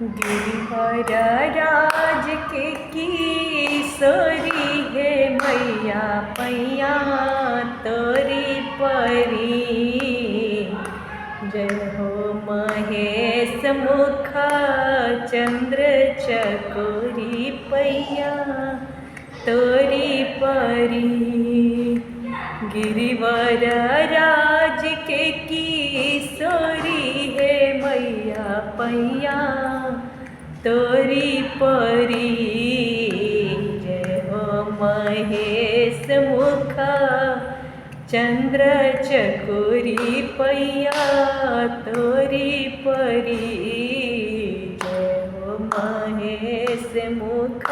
गिरिवर राज के किशोरी है मैया पैया तोरी परी। जय हो महेश मुख चंद्र चकोरी पैया तोरी परी। गिरिवर राज के किशोरी है मैया पैया तोरी परी। जय हो महेश मुख चंद्र चकोरी पैया तोरी परी। जय हो महेश मुख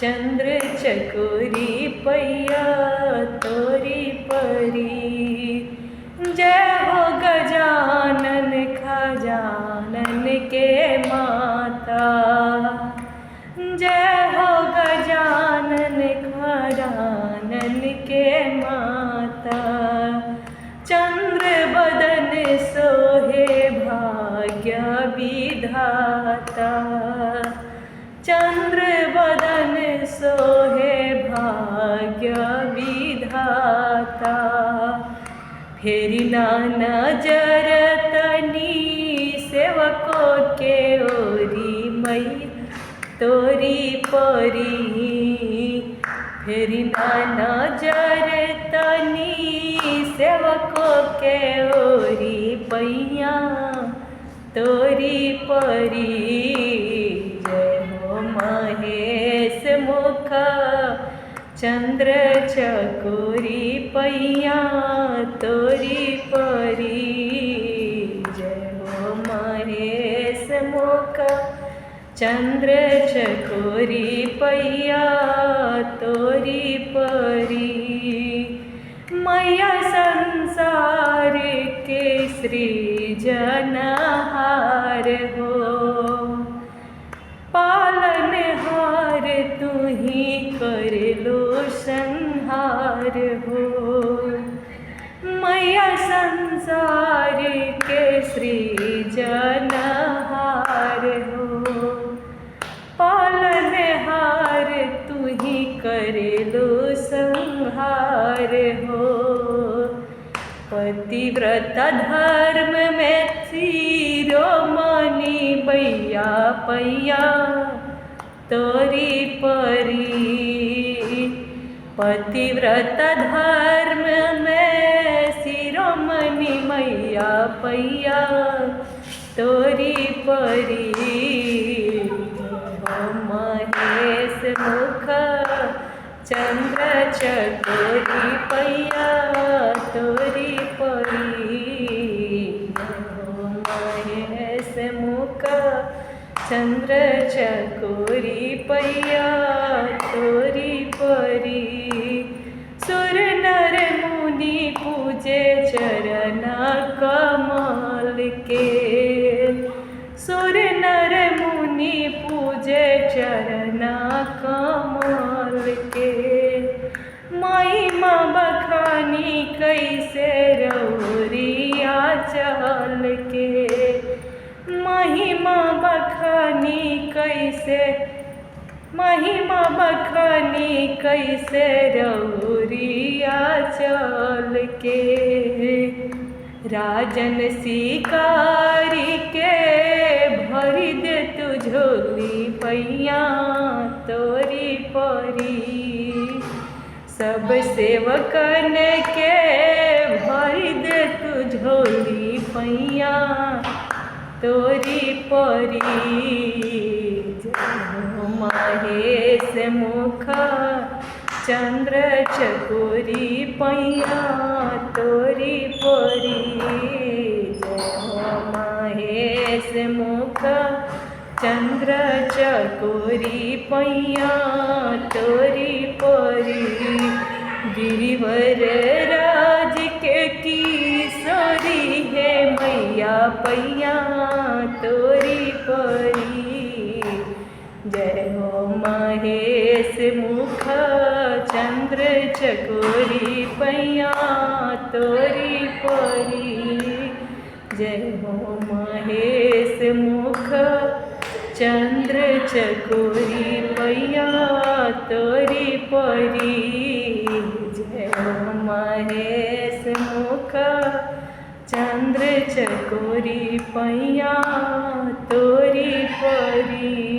चंद्र चकोरी पैया तोरी परी। जय हो गजानन खजानन के माता। जय हो गजानन खजानन के माता। चंद्र बदन सोहे भाग्य विधाता। चंद्र बदन सोहे भाग्य विधाता। फेरी ना नजर तनी सेवकों के ओरी मैया तोरी परी। फेरी ना नजर तनी सेवकों के ओरी पैया तोरी परी। महेश मुख चंद्र चकोरी पैया तोरी परी। जय हो महेश मुख चंद्र चकोरी पैया तोरी परी। मैया संसार के सृजनहार हो। पालनहार तू ही कर लो संहार हो। मैया संसार के सृजनहार हो। पालनहार तू ही कर लो संहार हो। पतिव्रता धर्म में शिरोमणि मैया पैया तोरी परी। पतिव्रता धर्म में शिरोमणि मैया पैया तोरी परी। महेश मुख चंद्र चकोरी पैया तोरी परी। महेश मुख चंद्र चकोरी पैया तोरी परी। सुर नर मुनि पूजे चरण कमल के। सुर नर मुनि पूजे चरण कमल के। महिमा बखानी कैसे रौरिया चल के। महिमा बखानी कैसे महिमा बखानी कैसे रौरिया चल के। राजन शिकारी के भरी दे तू झोली पैया तोरी परी। सब सेवकन के भरी दे तू झोली पैया तोरी परी। महेश मुख चंद्र चकोरी पैया तोरी परी। महेश मुख चंद्र चकोरी पैया तोरी परी। गिरिवर राज के किशोरी है मैया पैया तोरी परी। जय हो महेश मुख चंद्र चकोरी पैया तोरी परी। जय हो महेश मुख चंद्र चकोरी पैया तोरी परी। जय हो महेश मुख चंद्र चकोरी पैया तोरी परी।